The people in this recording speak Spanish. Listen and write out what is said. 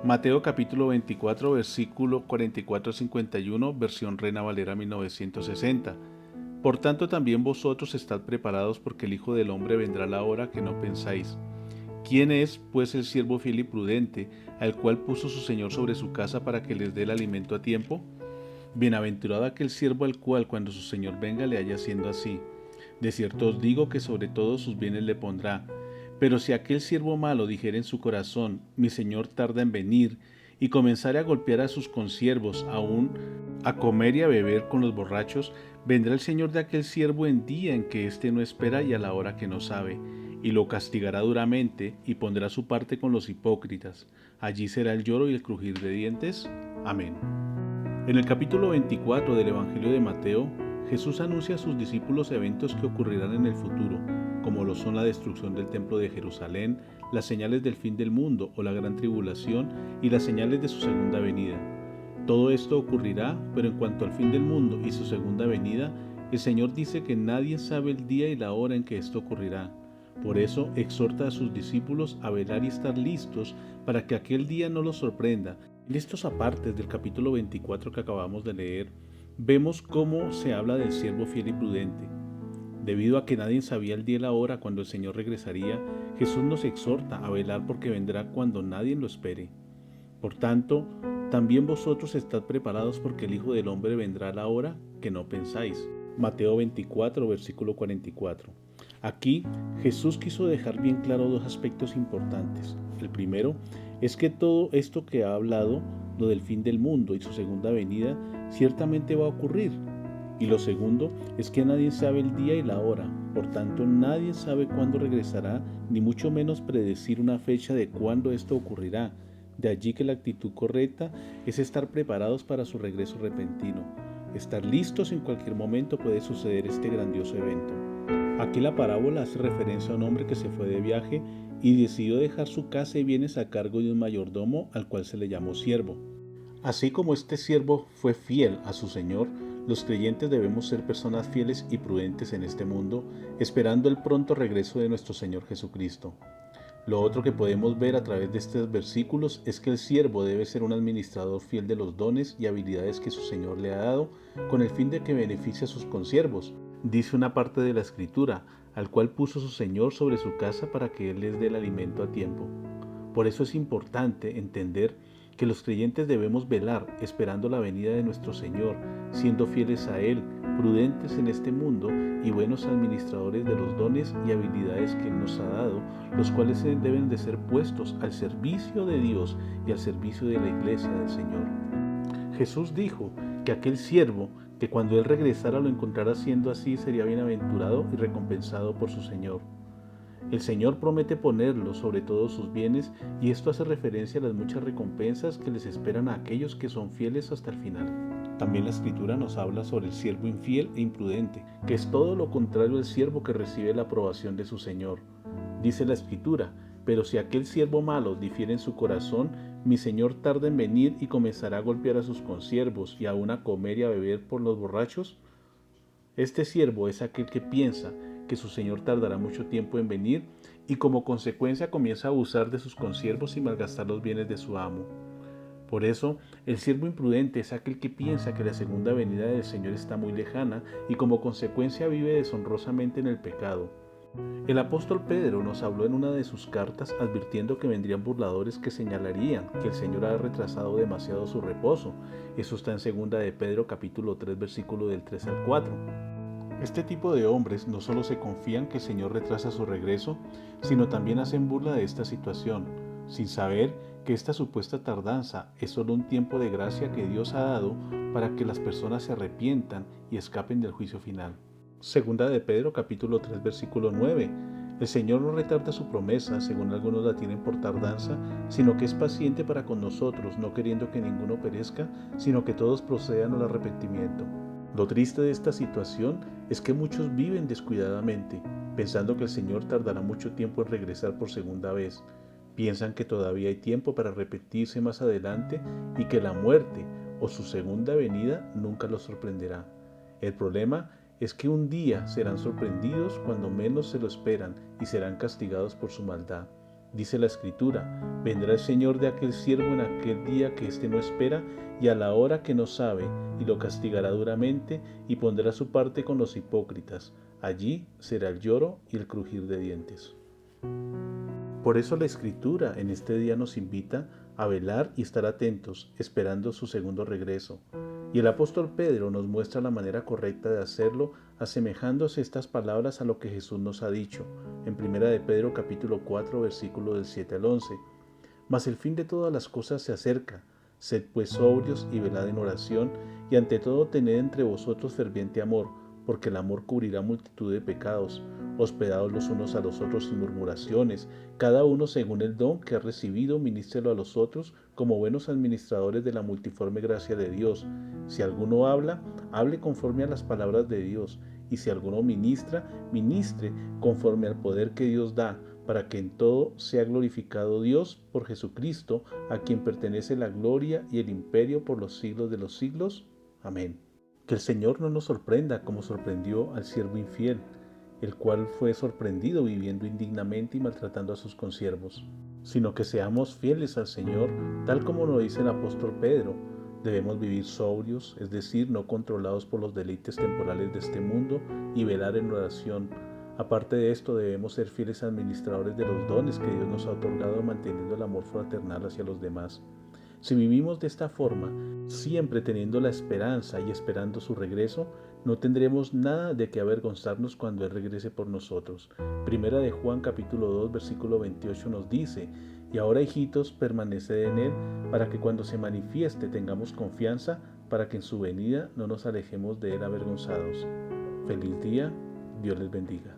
Mateo capítulo 24, versículo 44-51, versión Reina Valera 1960. Por tanto también vosotros estad preparados, porque el Hijo del Hombre vendrá a la hora que no pensáis. ¿Quién es, pues, el siervo fiel y prudente, al cual puso su Señor sobre su casa para que les dé el alimento a tiempo? Bienaventurado aquel siervo al cual, cuando su Señor venga, le haya haciendo así. De cierto os digo que sobre todos sus bienes le pondrá. Pero si aquel siervo malo dijere en su corazón, mi Señor tarda en venir, y comenzare a golpear a sus consiervos, aún a comer y a beber con los borrachos, vendrá el Señor de aquel siervo en día en que éste no espera y a la hora que no sabe, y lo castigará duramente, y pondrá su parte con los hipócritas. Allí será el lloro y el crujir de dientes. Amén. En el capítulo 24 del Evangelio de Mateo, Jesús anuncia a sus discípulos eventos que ocurrirán en el futuro, como lo son la destrucción del templo de Jerusalén, las señales del fin del mundo o la gran tribulación y las señales de su segunda venida. Todo esto ocurrirá, pero en cuanto al fin del mundo y su segunda venida, el Señor dice que nadie sabe el día y la hora en que esto ocurrirá. Por eso exhorta a sus discípulos a velar y estar listos para que aquel día no los sorprenda. En estos apartes del capítulo 24 que acabamos de leer, vemos cómo se habla del siervo fiel y prudente. Debido a que nadie sabía el día y la hora cuando el Señor regresaría, Jesús nos exhorta a velar porque vendrá cuando nadie lo espere. Por tanto, también vosotros estad preparados, porque el Hijo del Hombre vendrá a la hora que no pensáis. Mateo 24, versículo 44. Aquí Jesús quiso dejar bien claro dos aspectos importantes. El primero es que todo esto que ha hablado, lo del fin del mundo y su segunda venida, ciertamente va a ocurrir. Y lo segundo es que nadie sabe el día y la hora, por tanto nadie sabe cuándo regresará, ni mucho menos predecir una fecha de cuándo esto ocurrirá. De allí que la actitud correcta es estar preparados para su regreso repentino. Estar listos en cualquier momento puede suceder este grandioso evento. Aquí la parábola hace referencia a un hombre que se fue de viaje y decidió dejar su casa y bienes a cargo de un mayordomo al cual se le llamó siervo. Así como este siervo fue fiel a su Señor, los creyentes debemos ser personas fieles y prudentes en este mundo, esperando el pronto regreso de nuestro Señor Jesucristo. Lo otro que podemos ver a través de estos versículos es que el siervo debe ser un administrador fiel de los dones y habilidades que su Señor le ha dado, con el fin de que beneficie a sus consiervos. Dice una parte de la Escritura, al cual puso su Señor sobre su casa para que Él les dé el alimento a tiempo. Por eso es importante entender que los creyentes debemos velar esperando la venida de nuestro Señor, siendo fieles a Él, prudentes en este mundo y buenos administradores de los dones y habilidades que Él nos ha dado, los cuales deben de ser puestos al servicio de Dios y al servicio de la iglesia del Señor. Jesús dijo que aquel siervo, que cuando Él regresara lo encontrara haciendo así, sería bienaventurado y recompensado por su Señor. El Señor promete ponerlo sobre todos sus bienes, y esto hace referencia a las muchas recompensas que les esperan a aquellos que son fieles hasta el final. También la Escritura nos habla sobre el siervo infiel e imprudente, que es todo lo contrario al siervo que recibe la aprobación de su Señor. Dice la Escritura, pero si aquel siervo malo difiere en su corazón, mi Señor tarda en venir y comenzará a golpear a sus consiervos y aún a comer y a beber por los borrachos. Este siervo es aquel que piensa que su Señor tardará mucho tiempo en venir y como consecuencia comienza a abusar de sus consiervos y malgastar los bienes de su amo. Por eso, el siervo imprudente es aquel que piensa que la segunda venida del Señor está muy lejana y como consecuencia vive deshonrosamente en el pecado. El apóstol Pedro nos habló en una de sus cartas advirtiendo que vendrían burladores que señalarían que el Señor ha retrasado demasiado su reposo. Eso está en 2 de Pedro capítulo 3 versículo del 3 al 4. Este tipo de hombres no solo se confían que el Señor retrasa su regreso, sino también hacen burla de esta situación, sin saber que esta supuesta tardanza es solo un tiempo de gracia que Dios ha dado para que las personas se arrepientan y escapen del juicio final. Segunda de Pedro capítulo 3 versículo 9. El Señor no retarda su promesa, según algunos la tienen por tardanza, sino que es paciente para con nosotros, no queriendo que ninguno perezca, sino que todos procedan al arrepentimiento. Lo triste de esta situación es que muchos viven descuidadamente, pensando que el Señor tardará mucho tiempo en regresar por segunda vez. Piensan que todavía hay tiempo para arrepentirse más adelante y que la muerte o su segunda venida nunca los sorprenderá. El problema es que un día serán sorprendidos cuando menos se lo esperan y serán castigados por su maldad. Dice la Escritura: vendrá el Señor de aquel siervo en aquel día que éste no espera y a la hora que no sabe, y lo castigará duramente y pondrá su parte con los hipócritas. Allí será el lloro y el crujir de dientes. Por eso la Escritura en este día nos invita a velar y estar atentos, esperando su segundo regreso. Y el apóstol Pedro nos muestra la manera correcta de hacerlo, asemejándose estas palabras a lo que Jesús nos ha dicho, en 1 de Pedro capítulo 4, versículo del 7 al 11. Mas el fin de todas las cosas se acerca. Sed pues sobrios y velad en oración, y ante todo tened entre vosotros ferviente amor, porque el amor cubrirá multitud de pecados. Hospedaos los unos a los otros sin murmuraciones, cada uno según el don que ha recibido, ministrelo a los otros como buenos administradores de la multiforme gracia de Dios. Si alguno habla, hable conforme a las palabras de Dios, y si alguno ministra, ministre conforme al poder que Dios da, para que en todo sea glorificado Dios por Jesucristo, a quien pertenece la gloria y el imperio por los siglos de los siglos. Amén. Que el Señor no nos sorprenda como sorprendió al siervo infiel, el cual fue sorprendido viviendo indignamente y maltratando a sus consiervos, sino que seamos fieles al Señor, tal como lo dice el apóstol Pedro. Debemos vivir sobrios, es decir, no controlados por los deleites temporales de este mundo, y velar en oración. Aparte de esto, debemos ser fieles administradores de los dones que Dios nos ha otorgado, manteniendo el amor fraternal hacia los demás. Si vivimos de esta forma, siempre teniendo la esperanza y esperando su regreso, no tendremos nada de qué avergonzarnos cuando Él regrese por nosotros. Primera de Juan capítulo 2 versículo 28 nos dice: y ahora, hijitos, permaneced en Él, para que cuando se manifieste tengamos confianza, para que en su venida no nos alejemos de Él avergonzados. Feliz día, Dios les bendiga.